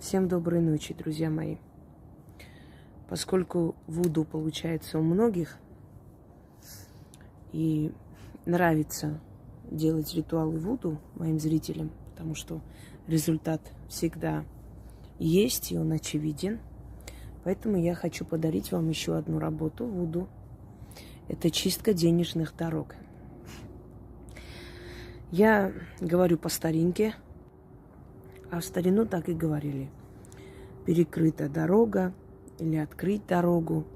Всем доброй ночи, друзья мои. Поскольку вуду получается у многих и нравится делать ритуалы вуду моим зрителям, потому что результат всегда есть, и он очевиден. Поэтому я хочу подарить вам еще одну работу вуду. Это чистка денежных дорог. Я говорю по старинке, а в старину так и говорили. Перекрыта дорога или открыть дорогу,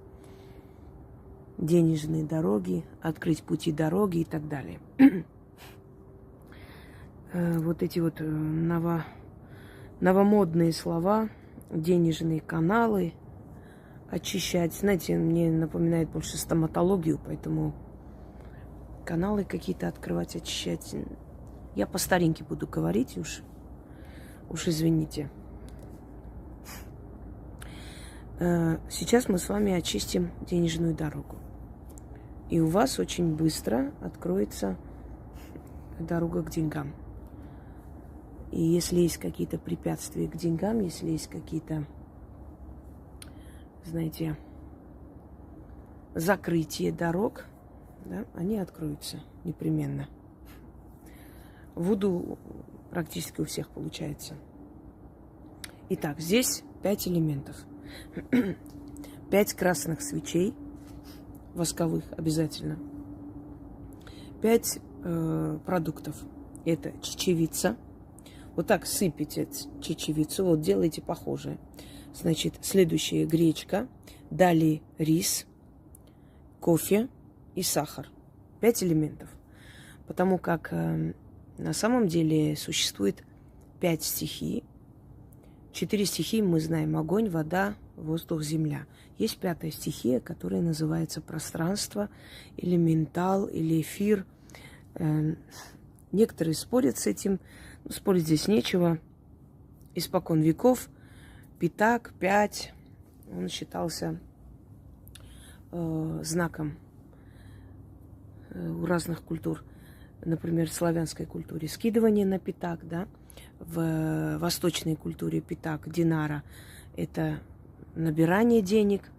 денежные дороги, открыть пути дороги и так далее. Вот эти вот новомодные слова, денежные каналы, очищать. Знаете, мне напоминает больше стоматологию, поэтому каналы какие-то открывать, очищать. Я по старинке буду говорить, уж извините. Сейчас мы с вами очистим денежную дорогу. И у вас очень быстро откроется дорога к деньгам. И если есть какие-то препятствия к деньгам, если есть какие-то, знаете, закрытие дорог, да, они откроются непременно. Вуду практически у всех получается. Итак, здесь 5 элементов. 5 красных свечей, восковых обязательно. 5 продуктов. Это чечевица. Вот так сыпите чечевицу, вот делайте похожее. Значит, следующее гречка, далее рис, кофе и сахар. 5 элементов. Потому как на самом деле существует 5 стихий. 4 стихии мы знаем: огонь, вода, воздух, земля. Есть 5-я стихия, которая называется пространство, или ментал, или эфир. Некоторые спорят с этим. Спорить здесь нечего. Испокон веков Питак, 5, он считался знаком у разных культур. Например, в славянской культуре скидывание на пятак, да? В восточной культуре пятак, динара, это набирание денег.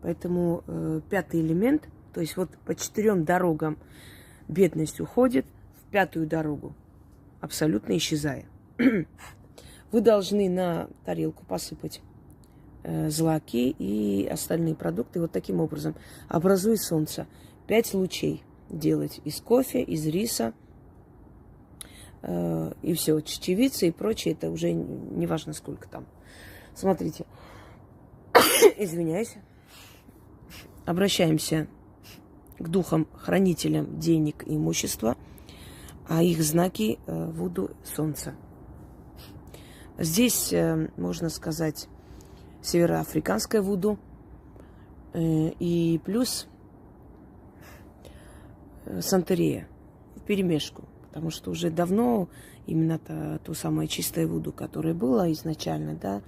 Поэтому 5-й элемент, то есть вот по 4 дорогам бедность уходит, в 5-ю дорогу абсолютно исчезая. Вы должны на тарелку посыпать злаки и остальные продукты вот таким образом, образуя солнце. 5 лучей делать из кофе, из риса, и все, чечевица и прочее, это уже не важно сколько там. Смотрите, извиняюсь, обращаемся к духам-хранителям денег и имущества, а их знаки вуду солнца. Здесь, можно сказать, североафриканское вуду и плюс сантерия вперемешку. Потому что уже давно именно то самое чистое вуду, которое было изначально, да,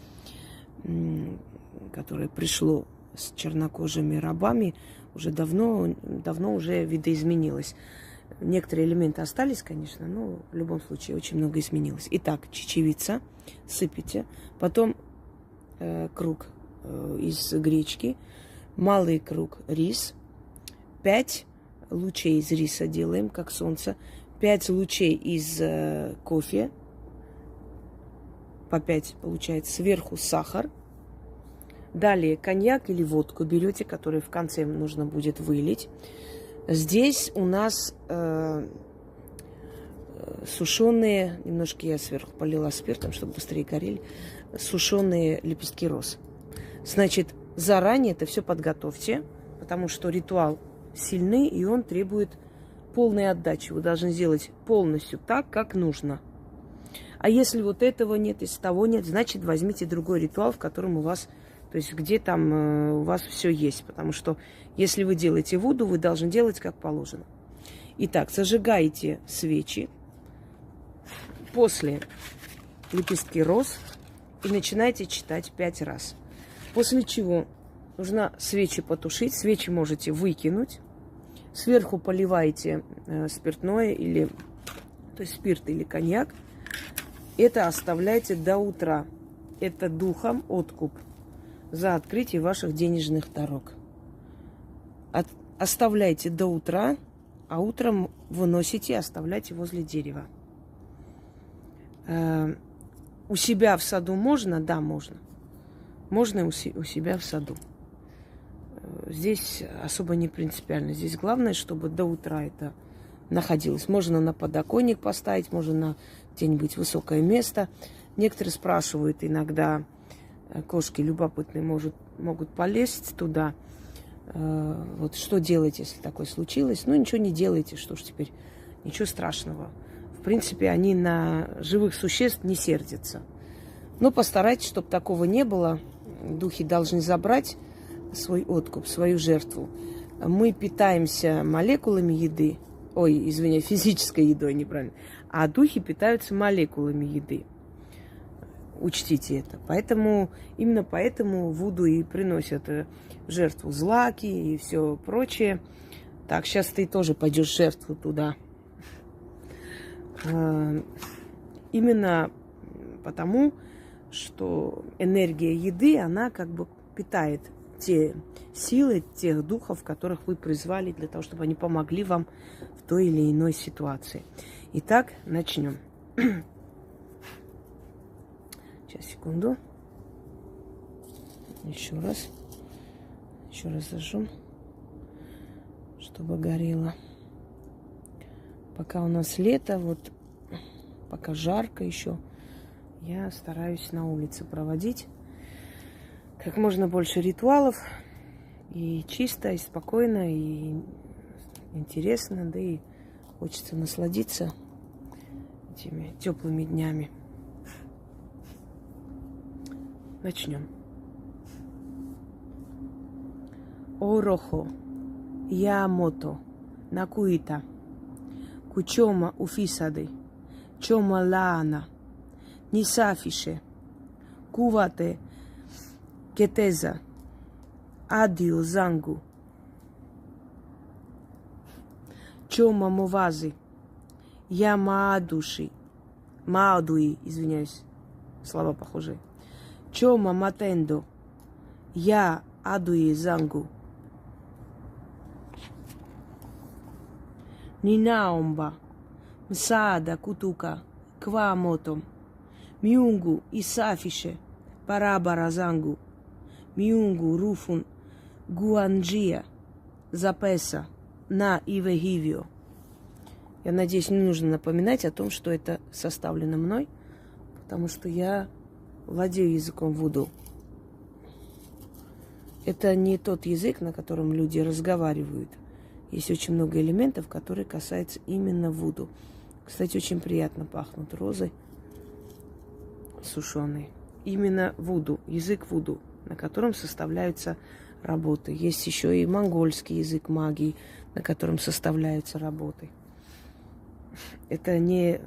которое пришло с чернокожими рабами, уже давно уже видоизменилось. Некоторые элементы остались, конечно, но в любом случае очень много изменилось. Итак, чечевица сыпите, потом круг из гречки, малый круг рис, 5 лучей из риса делаем, как солнце, 5 лучей из кофе, по 5 получается, сверху сахар. Далее коньяк или водку берете, который в конце нужно будет вылить. Здесь у нас сушеные, немножко я сверху полила спиртом, чтобы быстрее горели, сушеные лепестки роз. Значит, заранее это все подготовьте, потому что ритуал сильный, и он требует полной отдачи. Вы должны сделать полностью так, как нужно. А если вот этого нет, если того нет, значит, возьмите другой ритуал, в котором у вас, то есть где там у вас все есть. Потому что если вы делаете вуду, вы должны делать как положено. Итак, зажигаете свечи, после лепестки роз, и начинаете читать 5 раз. После чего нужно свечи потушить, свечи можете выкинуть, сверху поливаете спиртное или, то есть спирт или коньяк. Это оставляйте до утра. это духом откуп за открытие ваших денежных дорог. Оставляйте до утра, а утром выносите и оставляйте возле дерева. У себя в саду можно? Да, можно. Можно у себя в саду. Здесь особо не принципиально. Здесь главное, чтобы до утра это находилось. Можно на подоконник поставить, можно на где-нибудь высокое место. Некоторые спрашивают иногда, кошки любопытные могут полезть туда. Вот что делать, если такое случилось? Ну, ничего не делайте, что ж теперь, ничего страшного. В принципе, они на живых существ не сердятся. Но постарайтесь, чтобы такого не было. Духи должны забрать свой откуп, свою жертву. Мы питаемся молекулами еды. Ой, извиняюсь, физической едой, неправильно. А духи питаются молекулами еды. Учтите это. Именно поэтому Вуду и приносят в жертву злаки и все прочее. Так, сейчас ты тоже пойдешь в жертву туда. Именно потому, что энергия еды, она как бы питает те силы, тех духов, которых вы призвали для того, чтобы они помогли вам в той или иной ситуации. Итак, начнем. Сейчас, секунду. Еще раз зажжем, чтобы горело. Пока у нас лето, вот пока жарко еще, я стараюсь на улице проводить как можно больше ритуалов. И чисто, и спокойно, и интересно, да и хочется насладиться этими теплыми днями. Начнем. Орохо, Ямото, Накуита, Кучома Уфисады, Чома Лаана, Нисафише, Кувате, Кетеза, Адио Зангу, Чома Мовази, Я Маадуши, Маадуи, извиняюсь, слова похожие. Чома Матендо, Я Адуи Зангу, Нинаомба, Мсаада Кутука, Квамотом, Миунгу Исафише, Парабара Зангу, Миунгу Руфун, Гуанджия, Запеса, На Ивегивио. Я надеюсь, не нужно напоминать о том, что это составлено мной, потому что я владею языком вуду. Это не тот язык, на котором люди разговаривают. Есть очень много элементов, которые касаются именно вуду. Кстати, очень приятно пахнут розы сушеные. Именно вуду, язык вуду, на котором составляются работы. Есть еще и монгольский язык магии, на котором составляются работы. Это не...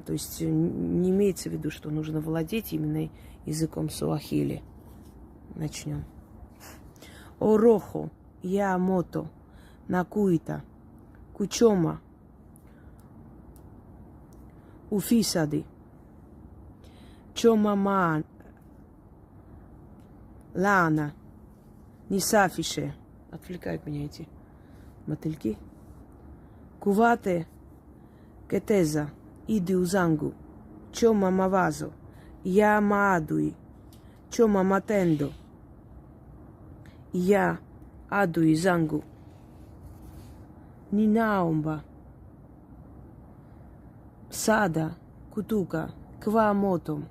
То есть не имеется в виду, что нужно владеть именно языком суахили. Начнем. Орохо, Ямото, Накуита, Кучома, Уфисады, Чома Лаана, Нисафише. Отвлекают меня эти мотыльки. Кувате, Кетеза, Идиу Зангу, Чома Мавазо, Я Маадуи, Чома Матендо, Я Адуи Зангу, Нинаомба, Сада Кутука, Квамотом,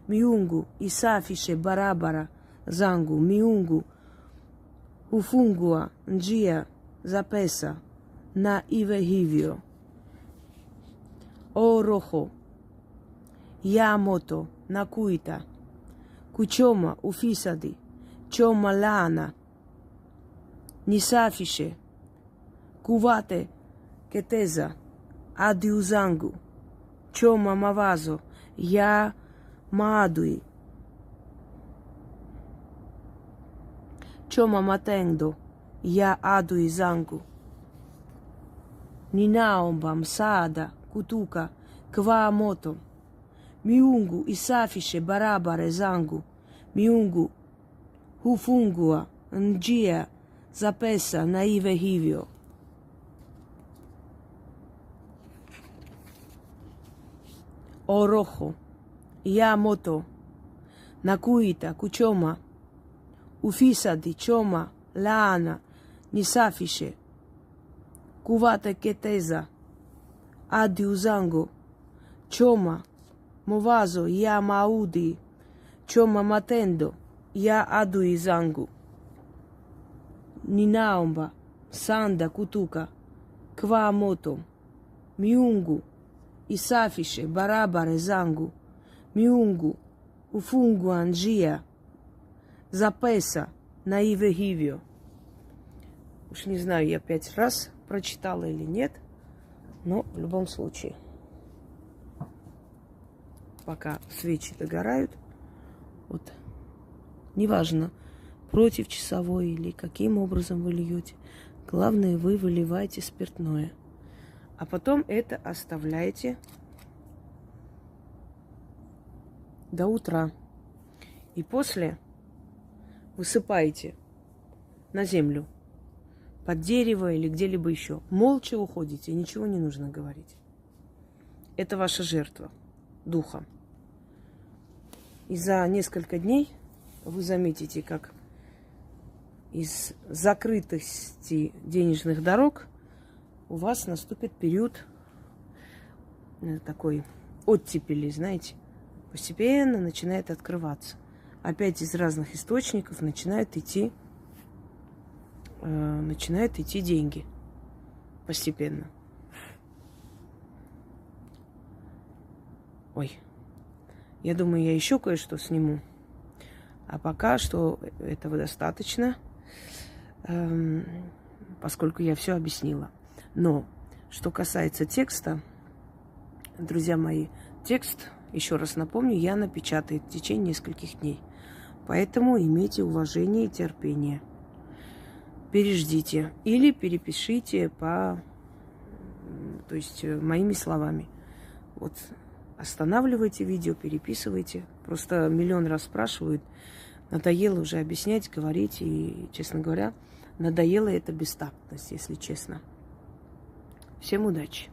Миунгу Исафише Барабара Зангу, Миунгу Уфунгуа Нджия Запеса, На Ивегивио. Орохо, Ямото, Накуита, Кучома Уфисади, Чома Лаана, Нисафише, Кувате Кетеза, Адиу Зангу, Чома Мавазо, Я Маадуи, Чома Матендо, Я Адуи Зангу, Нинаомба Мсаада Кутука Квамотом, Miungu isafishe barabara zangu. Miungu hufungua njia za pesa na iwe hivyo. O roho ya moto na kuita kuchoma ufisadi choma laana nisafishe kuwateketeza adui zangu choma mawazo ya maudhi choma matendo ya adui zangu. Ninaomba sanda kutoka kwa moto. Miungu isafishe barabara zangu. Miungu ufungua njia за песа на иwe hivyo. Уж не знаю, я 5 раз прочитала или нет, но в любом случае. Пока свечи догорают, вот, неважно, против часовой или каким образом вы льете, главное, вы выливаете спиртное. А потом это оставляете до утра. И после высыпаете на землю, под дерево или где-либо еще. Молча уходите, ничего не нужно говорить. Это ваша жертва духа. И за несколько дней вы заметите, как из закрытости денежных дорог у вас наступит период такой оттепели, знаете. Постепенно начинает открываться. Опять из разных источников начинают идти деньги постепенно. Ой, я думаю, я еще кое-что сниму. А пока что этого достаточно, поскольку я все объяснила. Но что касается текста, друзья мои, текст, еще раз напомню, я напечатаю в течение нескольких дней. Поэтому имейте уважение и терпение. Переждите или перепишите моими словами. Вот останавливайте видео, переписывайте. Просто миллион раз спрашивают. Надоело уже объяснять, говорить. И, честно говоря, надоело это бестактность, если честно. Всем удачи!